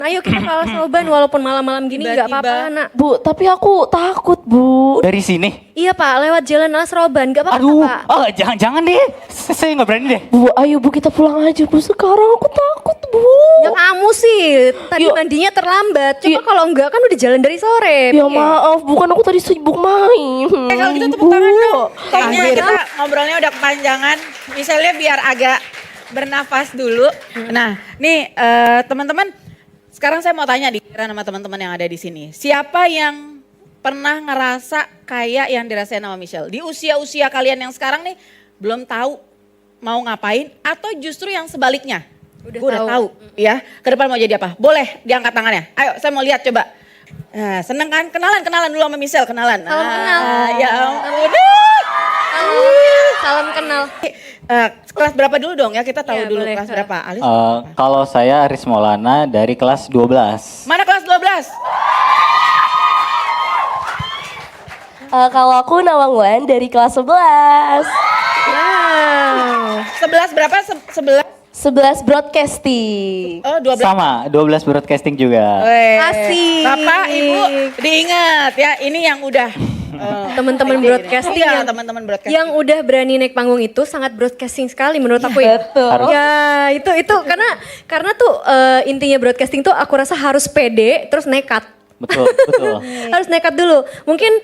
Nah, ayo kita kalah Soban walaupun malam-malam gini nggak Tiba-tiba. apa-apa, Nak. Bu, tapi aku takut, Bu. Dari sini? Iya, Pak, lewat jalan Asroban, nggak apa-apa, Aduh, Pak. jangan deh. Saya nggak berani deh. Bu, ayo Bu kita pulang aja Bu. Sekarang aku takut, Bu. Ya kamu sih, tadi Yuk. mandinya terlambat. Coba Yuk. kalau enggak kan udah jalan dari sore. Ya Piye? maaf, bukan aku tadi sibuk main. Kalau gitu tepuk tangan dong. Kayaknya kita ngobrolnya udah kepanjangan. Misalnya biar agak bernafas dulu. Nah, nih teman-teman, sekarang saya mau tanya di sama teman-teman yang ada di sini. Siapa yang pernah ngerasa kayak yang dirasain sama Michelle? Di usia-usia kalian yang sekarang nih belum tahu mau ngapain atau justru yang sebaliknya? Gua udah tahu ya, ke depan mau jadi apa? Boleh diangkat tangannya. Ayo, saya mau lihat coba. Nah, seneng kan? Kenalan dulu sama Michelle, kenalan. Salam kenal. Ya ampun. Salam kenal. Kelas berapa dulu dong ya, kita tahu Ya, dulu boleh. kelas berapa. Alis, Kalau saya Aris Maulana dari kelas 12. mana kelas 12? Kalau aku Nawang Wan dari kelas 11. Wow. 11 berapa? 11? 11 broadcasting. Oh, 12. Sama, 12 broadcasting juga. Asik. Bapak, Ibu, diingat ya, ini yang udah Teman-teman broadcasting Iya, yang teman-teman broadcasting. yang udah berani naik panggung itu sangat broadcasting sekali menurut aku ya. Betul. Harus. Ya itu karena tuh intinya broadcasting tuh aku rasa harus pede terus nekat. Betul, betul. Harus nekat dulu. Mungkin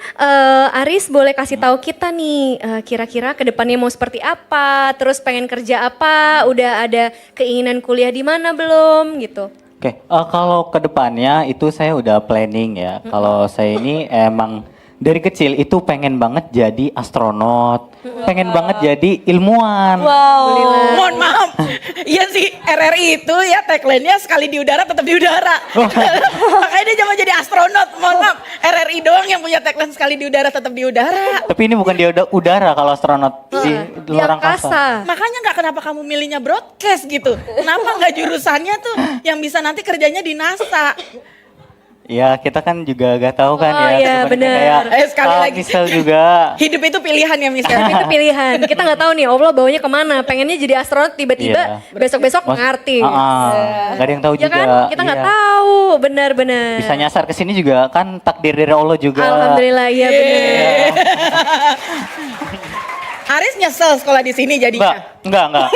Aris boleh kasih tahu kita nih kira-kira kedepannya mau seperti apa, terus pengen kerja apa, udah ada keinginan kuliah di mana belum gitu. Oke, kalau ke depannya itu saya udah planning ya. Kalau saya ini emang dari kecil itu pengen banget jadi astronot, pengen banget jadi ilmuwan. Wow. Mohon maaf, iya sih RRI itu ya tagline-nya sekali di udara tetap di udara. Makanya dia jangan jadi astronot, mohon maaf. RRI doang yang punya tagline sekali di udara tetap di udara. Tapi ini bukan di udara kalau astronot di Di luar angkasa. angkasa. Makanya nggak kenapa kamu milihnya broadcast gitu. Kenapa nggak jurusannya tuh yang bisa nanti kerjanya di NASA. Ya kita kan juga gak tahu kan Oh, ya. iya, Sebenarnya bener. Kayak Sekali lagi. Misal juga. Hidup itu pilihan ya Tapi misalnya. itu pilihan. Kita nggak tahu nih Allah baunya kemana. Pengennya jadi astronot tiba-tiba Iya. besok-besok ngarti. Gak ada yang tahu Ya juga. kan? Kita nggak Iya. tahu. Benar-benar. Bisa nyasar ke sini juga kan takdir dari Allah juga. Alhamdulillah iya benar. Aris nyesel sekolah di sini jadinya. Enggak. Enggak.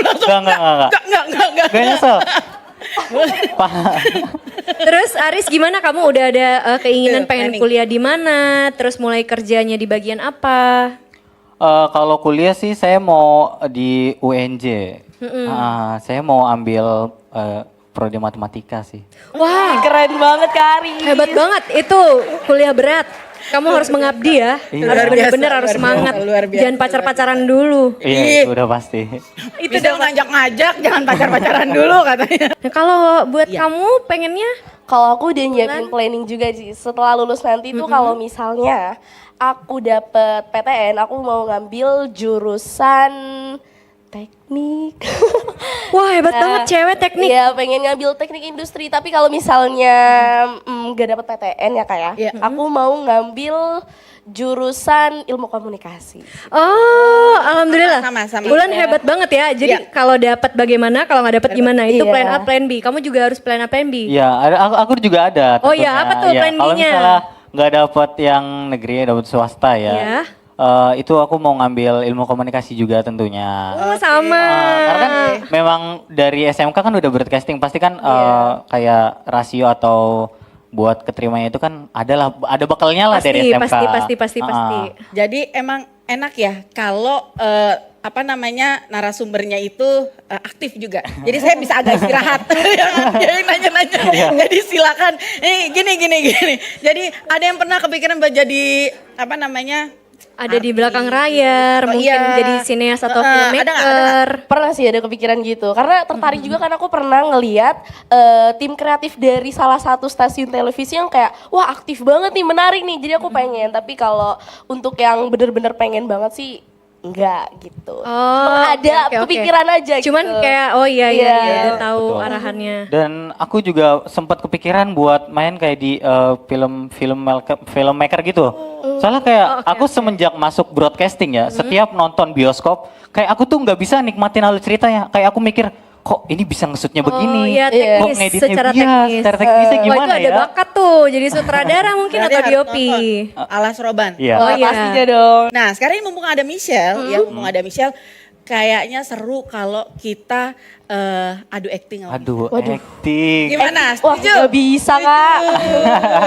Gak nyesel. Pak. Terus Aris gimana kamu udah ada keinginan pengen planning. kuliah di mana? Terus mulai kerjanya di bagian apa? Kalau kuliah sih saya mau di UNJ. Saya mau ambil prodi matematika sih. Wah, Keren banget Kari. hebat banget itu kuliah berat. Kamu harus mengabdi ya. Iya. Harus Luar biasa, benar-benar harus luar semangat. biasa, luar biasa, Jangan pacar-pacaran dulu. Iya, itu udah pasti. Itu udah ngajak-ngajak, jangan pacar-pacaran dulu katanya. Nah, kalau buat Iya. kamu pengennya Kalau aku udah nyiapin planning juga sih. Setelah lulus nanti tuh kalau misalnya aku dapet PTN, aku mau ngambil jurusan teknik. wah hebat banget cewek teknik. Iya, pengen ngambil teknik industri. Tapi kalau misalnya gak dapet PTN ya Kak ya, Iya. aku mau ngambil jurusan ilmu komunikasi. Oh, alhamdulillah. Sama. Bulan hebat banget ya. Jadi Iya. kalau dapat bagaimana, kalau nggak dapat gimana? Itu Iya. plan A, plan B. Kamu juga harus plan A, plan B. Iya, aku juga ada. Oh iya, tentunya. apa tuh Iya, plan Kalau B-nya? misalnya nggak dapat yang negeri, dapat swasta ya. Iya. Itu aku mau ngambil ilmu komunikasi juga tentunya. Oh sama. Karena kan memang dari SMK kan udah broadcasting, pasti kan kayak rasio atau buat keterimanya itu kan ada bekalnya lah dari SMK. Pasti. Jadi emang enak ya kalau narasumbernya itu aktif juga. Jadi saya bisa agak istirahat. Jadi nanya-nanya. Jadi silakan. Gini. Jadi ada yang pernah kepikiran buat jadi Ada di belakang layar, Oh, mungkin iya. jadi sineas atau Ada nggak? filmmaker. Pernah sih ada kepikiran gitu, karena tertarik juga kan aku pernah ngeliat tim kreatif dari salah satu stasiun televisi yang kayak wah aktif banget nih, menarik nih, jadi aku pengen. Tapi kalau untuk yang bener-bener pengen banget sih enggak gitu. Oh, Ada oke. kepikiran aja gitu. Cuman kayak oh iya Iya. udah tahu Betul. arahannya. Dan aku juga sempat kepikiran buat main kayak di filmmaker gitu. Soalnya kayak aku semenjak masuk broadcasting ya, setiap nonton bioskop, kayak aku tuh nggak bisa nikmatin alur ceritanya. Kayak aku mikir, kok ini bisa ngesutnya Oh begini. iya, Kok teknis, ngeditnya secara iya, teknis. secara teknisnya Wah, gimana itu ada ya? bakat tuh, jadi sutradara mungkin Berarti atau harus DOP. nonton Alas Roban. Iya. Oh iya. Pastinya dong. Nah sekarang ini mumpung ada Michelle, ya mumpung ada Michelle, kayaknya seru kalau kita adu acting. sama Aduh, Waduh. acting. Gimana? Wah, Setuju? gak bisa Kak. Setuju,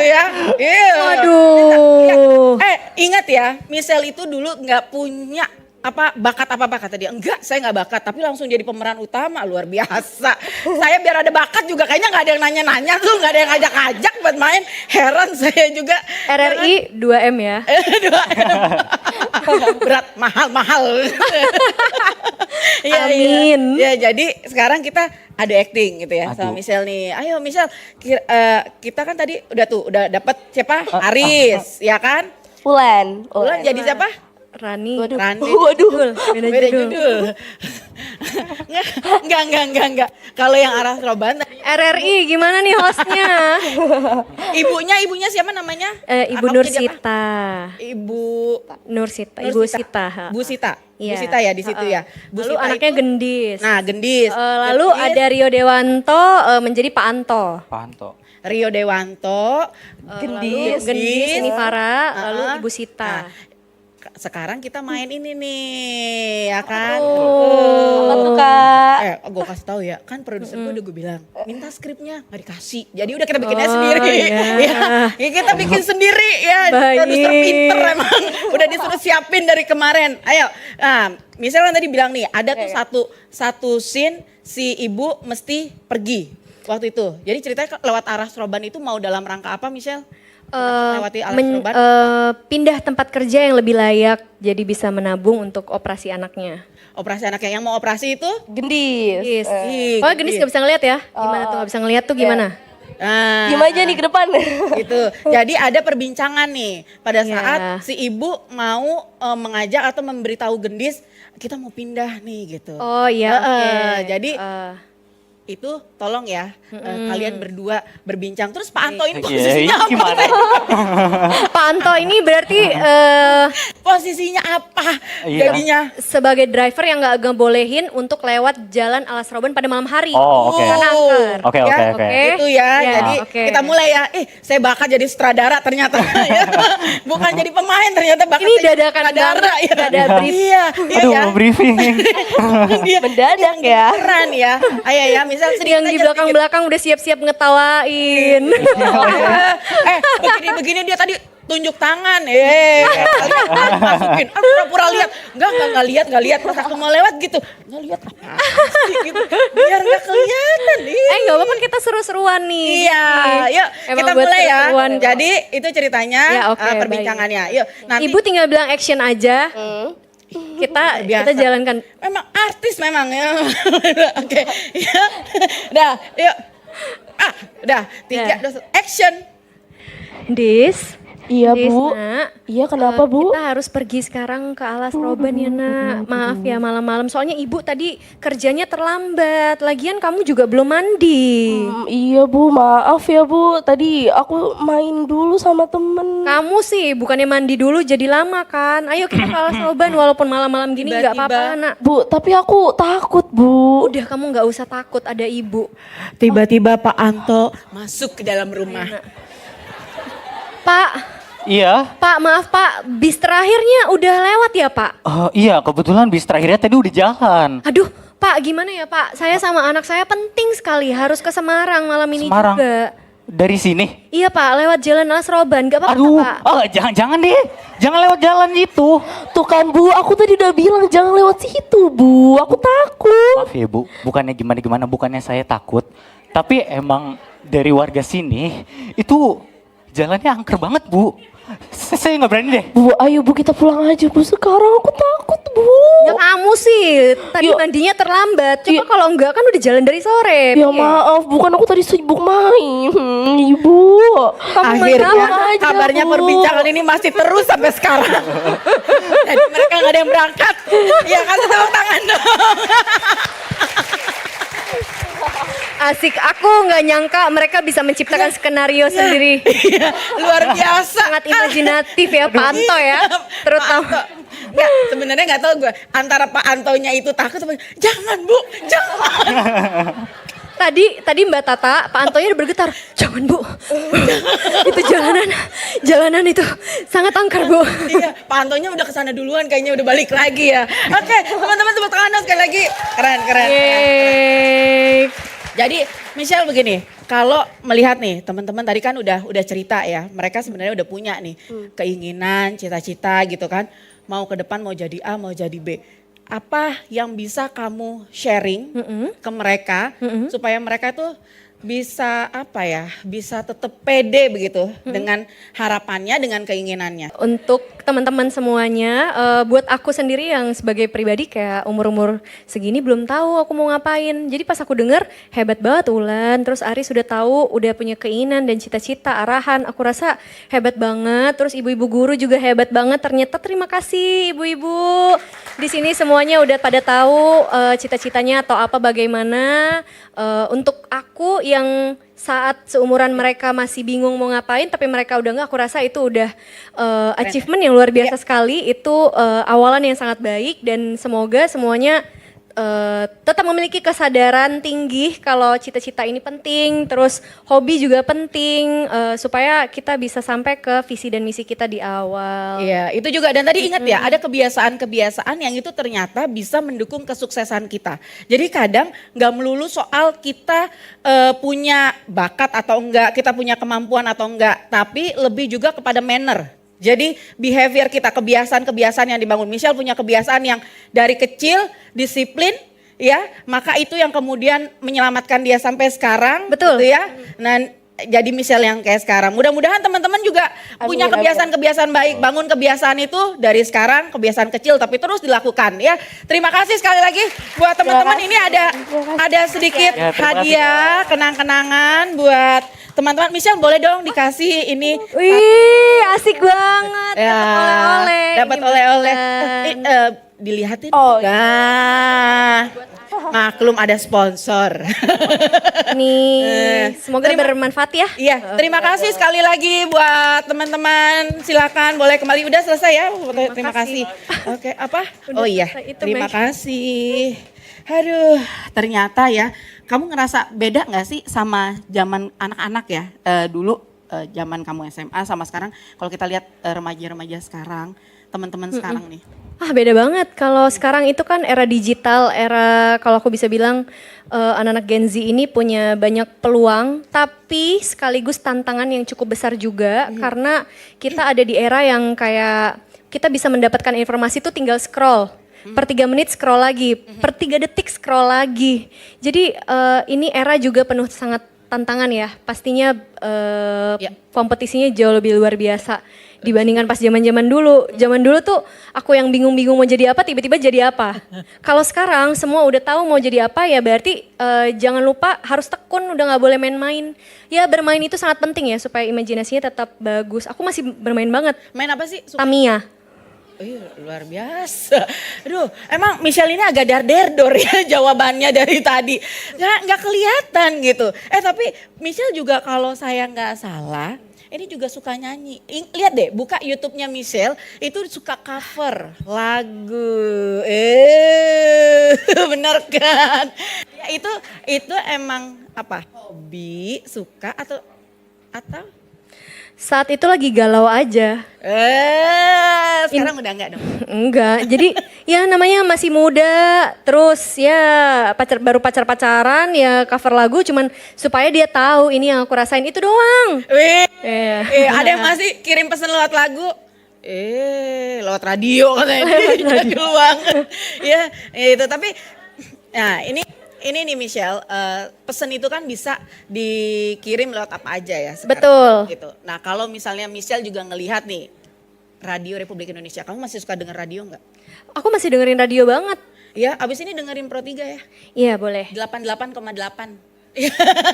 ya. Iya. Waduh. Ingat ya, Michelle itu dulu nggak punya bakat apa kata dia. Enggak, saya nggak bakat, tapi langsung jadi pemeran utama, luar biasa. Saya biar ada bakat juga kayaknya nggak ada yang nanya-nanya tuh, nggak ada yang ngajak-ngajak buat main. Heran saya juga. RRI 2M ya. Berat, mahal. Iya, Amin. iya. Ya, jadi sekarang kita ada acting gitu ya sama Aduh. Michelle nih. Ayo Michelle, kita kan tadi udah dapat siapa? Aris, ya kan? Ulan. Ulan jadi siapa? Rani. Waduh. Rani. Waduh. Beda judul. Enggak. Kalau yang Aras Roban tadi RRI gimana nih hostnya? ibunya siapa namanya? Ibu Apa jadi apa? Nursita. Ibu Nursita, Ibu Nursita. Sita. ha. Bu Sita. Iya. Bu Sita ya di situ ya. Bu Lalu Sita anaknya itu- Gendis. Nah, Gendis. Lalu Gendis, ada Rio Dewanto menjadi Pak Anto. Panto. Rio Dewanto, Lalu Gendis, ini Farah, lalu Ibu Sita. Nah, sekarang kita main ini nih, ya kan? Apa tuh Kak? Gue kasih tahu ya, kan produser gue udah gue bilang, minta skripnya nggak dikasih. Jadi udah kita bikinnya Oh, sendiri. iya. Ya, kita bikin sendiri ya. Baik. Produser pinter emang. Udah disuruh siapin dari kemarin. Ayo, nah, misalnya tadi bilang nih, ada tuh satu scene si ibu mesti pergi waktu itu. Jadi ceritanya lewat Aras Roban itu mau dalam rangka apa, Michelle? Lewati Aras Roban. Pindah tempat kerja yang lebih layak, jadi bisa menabung untuk operasi anaknya. Operasi anaknya yang mau operasi itu? Gendis. Yes. Ih, Oh, Gendis gak bisa ngeliat ya? Gimana tuh gak bisa ngeliat tuh gimana? Nah, Gimana aja nih ke depan? gitu. Jadi ada perbincangan nih pada Iya. saat si ibu mau mengajak atau memberitahu Gendis kita mau pindah nih gitu. Oh iya, oke. Jadi Eh, itu tolong ya kalian berdua berbincang. Terus Pak Anto ini Iya, posisinya apa? gimana? Pak Anto ini berarti Posisinya apa Iya. jadinya? sebagai driver yang gak ngebolehin untuk lewat jalan Alas Roban pada malam hari. Oh, oke. Karena angker. Oke, Ya, oke, oke. Itu ya, Ya, jadi oke. kita mulai ya. Saya bakat jadi sutradara ternyata. Ya. Bukan jadi pemain ternyata bakat Ini jadi dadakan sutradara. banget, Ya. nggak ada brief. Iya, iya Aduh, ya. mau briefing. Dia Mendadak ya. keren ya. Ayo ya, misal sedikit Yang di aja, belakang-belakang udah siap-siap ngetawain. begini dia tadi tunjuk tangan. Kalian masukin. Pura-pura lihat. Enggak lihat. Pas aku mau lewat gitu. Enggak lihat apa sih gitu. Biar enggak kelihatan. Gak apa-apa kita seru-seruan nih. Iya, yuk Emang kita buat mulai ya. seru-seruan. Jadi itu ceritanya Ya, oke, perbincangannya. Yuk, nanti Ibu tinggal bilang action aja. Kita biasa. jalankan. Memang artis memang ya. Oke. Ya. Dah, yuk. Udah. 3, 2, 1. Action. Dis. Iya Dis, Bu. Nak. Iya kenapa Bu? Kita harus pergi sekarang ke Alas Roban ya nak. Maaf ya malam-malam. Soalnya ibu tadi kerjanya terlambat. Lagian kamu juga belum mandi. Iya Bu, maaf ya Bu. Tadi aku main dulu sama temen. Kamu sih bukannya mandi dulu jadi lama kan. Ayo kita ke Alas Roban walaupun malam-malam gini nggak Tiba-tiba. apa-apa nak. Bu, tapi aku takut Bu. Udah kamu nggak usah takut ada ibu. Tiba-tiba Pak Anto masuk ke dalam rumah. Pak, Iya. Pak maaf Pak. Bis terakhirnya udah lewat ya Pak? Iya, kebetulan bis terakhirnya tadi udah jalan. Aduh Pak gimana ya Pak. Saya sama anak saya penting sekali harus ke Semarang malam ini Semarang. juga. Dari sini. Iya Pak, lewat jalan Alas Roban, gak apa-apa Aduh, Pak. jangan deh. Jangan lewat jalan itu. Tuh kan Bu, aku tadi udah bilang jangan lewat situ Bu. Aku takut. Maaf ya Bu, bukannya gimana-gimana, bukannya saya takut. Tapi emang dari warga sini itu jalannya angker banget Bu. Saya nggak berani deh. Bu, ayo Bu kita pulang aja Bu. Sekarang aku takut Bu. Ya kamu sih, tadi Yuk. mandinya terlambat. Coba Yuk. kalau enggak kan udah jalan dari sore. Ya Piye? maaf, bukan aku tadi sibuk main. Ibu. Kamu main Akhirnya apa aja, kabarnya Bu. perbincangan ini masih terus sampai sekarang. Jadi mereka nggak ada yang berangkat. Ya kasih tepuk tangan dong. Asik, aku nggak nyangka mereka bisa menciptakan skenario sendiri. Iya, luar biasa. Sangat imajinatif ya Pak Anto ya, terutama. Enggak, sebenarnya nggak tahu gue. Antara Pak Antonya itu takut, apa, jangan Bu, jangan. Tadi Mbak Tata, Pak Antonya udah bergetar. Jangan Bu, itu jalanan itu sangat angker Bu. Iya, Pak Antonya udah kesana duluan, kayaknya udah balik lagi ya. Oke, teman-teman tepuk tangan dong sekali lagi. Keren. Yeay. Jadi Michelle begini, kalau melihat nih teman-teman tadi kan udah cerita ya, mereka sebenarnya udah punya nih keinginan, cita-cita gitu kan, mau ke depan mau jadi A, mau jadi B. Apa yang bisa kamu sharing ke mereka supaya mereka tuh bisa apa ya, bisa tetap pede begitu dengan harapannya, dengan keinginannya. Untuk teman-teman semuanya, buat aku sendiri yang sebagai pribadi kayak umur-umur segini belum tahu aku mau ngapain. Jadi pas aku denger hebat banget Ulan, terus Aris sudah tahu, udah punya keinginan dan cita-cita, arahan. Aku rasa hebat banget. Terus ibu-ibu guru juga hebat banget. Ternyata terima kasih ibu-ibu. Di sini semuanya udah pada tahu cita-citanya atau apa bagaimana. Untuk aku yang saat seumuran mereka masih bingung mau ngapain tapi mereka udah enggak, aku rasa itu udah achievement yang luar biasa sekali. Itu awalan yang sangat baik dan semoga semuanya tetap memiliki kesadaran tinggi kalau cita-cita ini penting, terus hobi juga penting supaya kita bisa sampai ke visi dan misi kita di awal. Iya, itu juga. Dan tadi ingat ya, ada kebiasaan-kebiasaan yang itu ternyata bisa mendukung kesuksesan kita. Jadi kadang nggak melulu soal kita punya bakat atau enggak, kita punya kemampuan atau enggak, tapi lebih juga kepada manner. Jadi behavior kita, kebiasaan-kebiasaan yang dibangun. Michelle punya kebiasaan yang dari kecil, disiplin, ya, maka itu yang kemudian menyelamatkan dia sampai sekarang. Betul. Gitu ya. Nah, jadi Michelle yang kayak sekarang. Mudah-mudahan teman-teman juga punya kebiasaan-kebiasaan baik. Bangun kebiasaan itu dari sekarang, kebiasaan kecil tapi terus dilakukan ya. Terima kasih sekali lagi buat teman-teman. Ini ada sedikit Ya, terima kasih, hadiah, kenang-kenangan buat teman-teman. Michelle boleh dong dikasih ini. Wih, asik banget. Ya, Dapat oleh-oleh. dapat Ini oleh-oleh. bukan. Dilihatin. Oh, Nah, maklum ada sponsor. Nih, semoga bermanfaat ya. Iya, terima kasih sekali lagi buat teman-teman. Silakan boleh kembali. Udah selesai ya? Terima kasih. Oke, apa? Oh iya, selesai, itu terima baik. kasih. Aduh, ternyata ya, kamu ngerasa beda nggak sih sama zaman anak-anak ya? Dulu zaman kamu SMA sama sekarang, kalau kita lihat remaja-remaja sekarang, teman-teman sekarang nih. Beda banget. Kalau sekarang itu kan era digital, era kalau aku bisa bilang anak-anak Gen Z ini punya banyak peluang, tapi sekaligus tantangan yang cukup besar juga karena kita ada di era yang kayak kita bisa mendapatkan informasi itu tinggal scroll. Per 3 menit scroll lagi, per 3 detik scroll lagi. Jadi ini era juga penuh sangat tantangan ya. Pastinya kompetisinya jauh lebih luar biasa dibandingkan pas zaman-zaman dulu. Zaman dulu tuh aku yang bingung-bingung mau jadi apa, tiba-tiba jadi apa. Kalau sekarang semua udah tahu mau jadi apa ya berarti jangan lupa harus tekun, udah nggak boleh main-main. Ya bermain itu sangat penting ya supaya imajinasinya tetap bagus. Aku masih bermain banget. Main apa sih? Tamiya. Luar biasa. Aduh, emang Michelle ini agak dar-der-dor ya jawabannya dari tadi. Nggak kelihatan gitu. Tapi Michelle juga kalau saya nggak salah, ini juga suka nyanyi. Lihat deh, buka YouTube-nya Michelle, itu suka cover lagu. Bener kan? Ya itu emang apa? Hobi, suka atau Saat itu lagi galau aja. Sekarang udah enggak dong? Enggak, jadi ya namanya masih muda, terus ya baru pacaran ya cover lagu cuman supaya dia tahu ini yang aku rasain itu doang. Wih, Iya. ada yang masih kirim pesan lewat lagu? Lewat radio katanya. Jadul banget. Ya, itu tapi nah ini nih Michelle, pesan itu kan bisa dikirim lewat apa aja ya sekarang. Betul. Gitu. Nah kalau misalnya Michelle juga ngelihat nih Radio Republik Indonesia, kamu masih suka denger radio nggak? Aku masih dengerin radio banget. Ya, abis ini dengerin Pro 3 ya. Iya boleh. 88,8.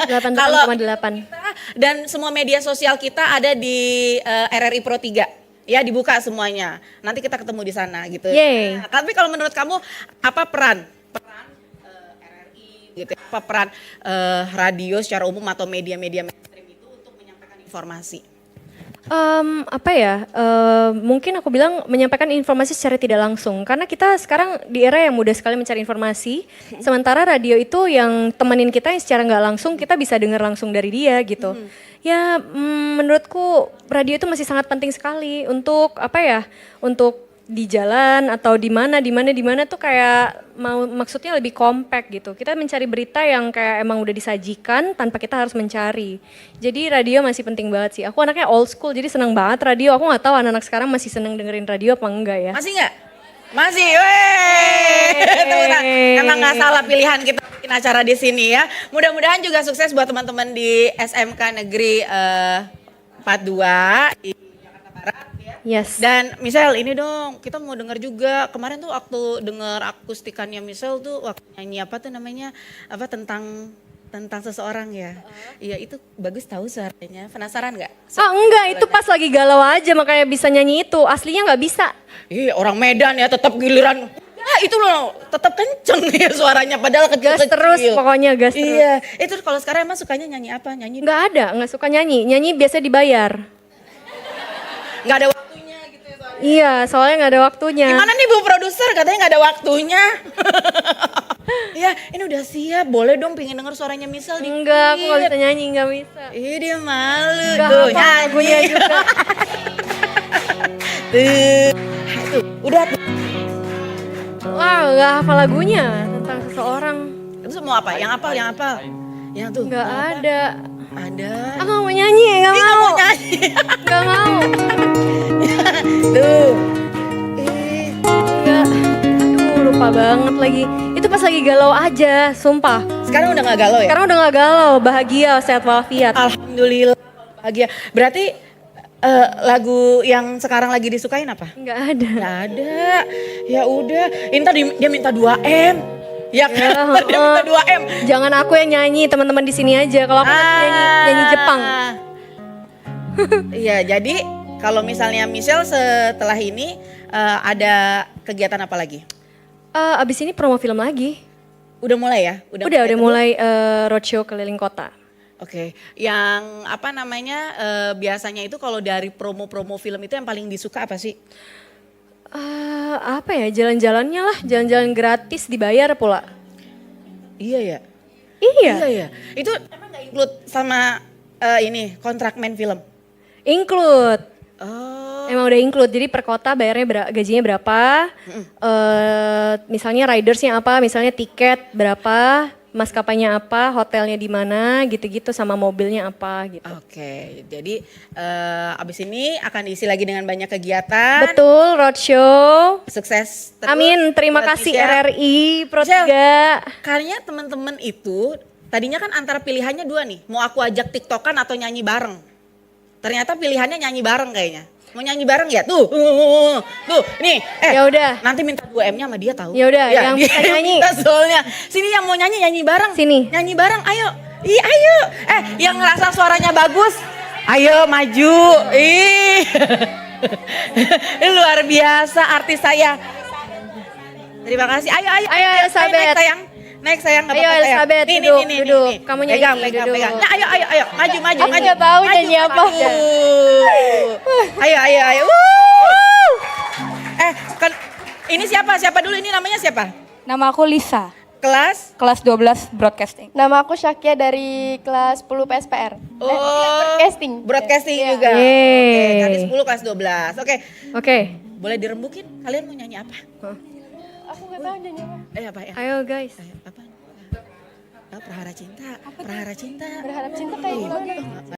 88,8. Dan semua media sosial kita ada di RRI Pro 3. Ya dibuka semuanya. Nanti kita ketemu di sana gitu. Yeay. Nah, tapi kalau menurut kamu apa peran RRI gitu? Apa peran radio secara umum atau media-media mainstream itu untuk menyampaikan informasi? Apa ya? Mungkin aku bilang menyampaikan informasi secara tidak langsung karena kita sekarang di era yang mudah sekali mencari informasi. Sementara radio itu yang temenin kita yang secara nggak langsung kita bisa dengar langsung dari dia gitu. Ya, menurutku radio itu masih sangat penting sekali untuk apa ya? Untuk di jalan atau di mana tuh kayak maksudnya lebih compact gitu. Kita mencari berita yang kayak emang udah disajikan tanpa kita harus mencari. Jadi radio masih penting banget sih. Aku anaknya old school jadi senang banget radio. Aku nggak tahu anak-anak sekarang masih seneng dengerin radio apa enggak ya. Masih nggak? Masih, weh. Emang nggak salah pilihan kita bikin acara di sini ya. Mudah-mudahan juga sukses buat teman-teman di SMK Negeri 42 di Jakarta Barat. Yes. Dan Michelle ini dong, kita mau denger juga. Kemarin tuh waktu denger akustikannya Michelle tuh waktu nyanyi apa tuh namanya? Apa tentang seseorang ya. Iya itu bagus tahu suaranya. Penasaran nggak? Enggak, itu pas lagi galau aja makanya bisa nyanyi itu. Aslinya nggak bisa. Iya orang Medan ya tetap giliran. Ya itu loh tetap kenceng ya suaranya padahal Gas terus pokoknya gas terus. Iya, itu kalau sekarang emang sukanya nyanyi apa? Nyanyi Nggak suka nyanyi. Nyanyi biasa dibayar. nggak ada waktunya gitu ya soalnya. Iya, soalnya nggak ada waktunya. Gimana nih Bu Produser katanya nggak ada waktunya. Ya ini udah siap, boleh dong pengen denger suaranya Michelle dikit. Enggak, aku nggak bisa nyanyi, nggak bisa. Ih dia malu Nggak tuh hafal lagunya juga. Tuh, udah tuh. Wah, nggak hafal lagunya tentang seseorang. Terus mau apa? Yang apa? Yang tuh. Nggak mau apa? ada. Ada. Aku nggak mau nyanyi, nggak Ih, nggak mau. mau nyanyi. Nggak mau. Tuh. Ih. Nggak. Aduh, lupa banget lagi. Itu pas lagi galau aja, sumpah. Sekarang udah gak galau ya? Sekarang udah nggak galau, bahagia, sehat walafiat. Alhamdulillah bahagia. Berarti lagu yang sekarang lagi disukain apa? Nggak ada. Gak ada. Ya udah. Ini tadi dia minta 2M. Ya kan? Dia minta 2M. Jangan aku yang nyanyi, teman-teman di sini aja. Kalau aku nanti nyanyi Jepang. Iya, jadi kalau misalnya Michelle setelah ini ada kegiatan apa lagi? Abis ini promo film lagi. Udah mulai ya? Udah mulai roadshow keliling kota. Oke, yang apa namanya biasanya itu kalau dari promo-promo film itu yang paling disuka apa sih? Apa ya, jalan-jalannya lah, jalan-jalan gratis dibayar pula. Iya ya. Iya, Iya ya. Itu emang nggak include sama ini kontrakmen film? include. Oh. Emang udah include, jadi per kota bayarnya gajinya berapa, misalnya ridersnya apa, misalnya tiket berapa, maskapainya apa, hotelnya di mana, gitu-gitu sama mobilnya apa gitu. Oke, jadi abis ini akan diisi lagi dengan banyak kegiatan. Betul, roadshow. Sukses terus. Amin, terima buat kasih Michelle. RRI Pro Michelle. 3. Kayaknya teman-teman itu tadinya kan antara pilihannya dua nih, mau aku ajak tiktokan atau nyanyi bareng. Ternyata pilihannya nyanyi bareng kayaknya. Mau nyanyi bareng ya? Tuh, nih. Ya udah. Nanti minta 2M-nya sama dia tahu. Ya udah, yang dia bisa nyanyi. minta soalnya. Sini yang mau nyanyi bareng. Sini. Nyanyi bareng, ayo. Ih, ayo. Yang ngerasa suaranya bagus, ayo maju. Ih. Luar biasa artis saya. Terima kasih. Ayo. Ayo, Elizabeth. Naik sayang. Naik sayang, nggak Ayo, apa-apa sayang. Elizabeth, Nih, duduk, nih, duduk. nih. Kamu nyanyi, pegang. duduk. Nah, ayo. Maju. Aku nggak tahu nyanyi apa. Ayo. Kan ini siapa? Siapa dulu? Ini namanya siapa? Nama aku Lisa, Kelas? kelas 12 broadcasting. Nama aku Syakia dari kelas 10 PSPR. Broadcasting. Broadcasting Iya. juga. Yeay. Oke, tadi 10 kelas 12. Oke. Oke, Boleh dirembukin? Kalian mau nyanyi apa? Aku nggak tahu nyanyi apa. Apa ya? ayo guys. Apa? Prahara Cinta. Prahara Cinta. Berharap cinta kayak gimana?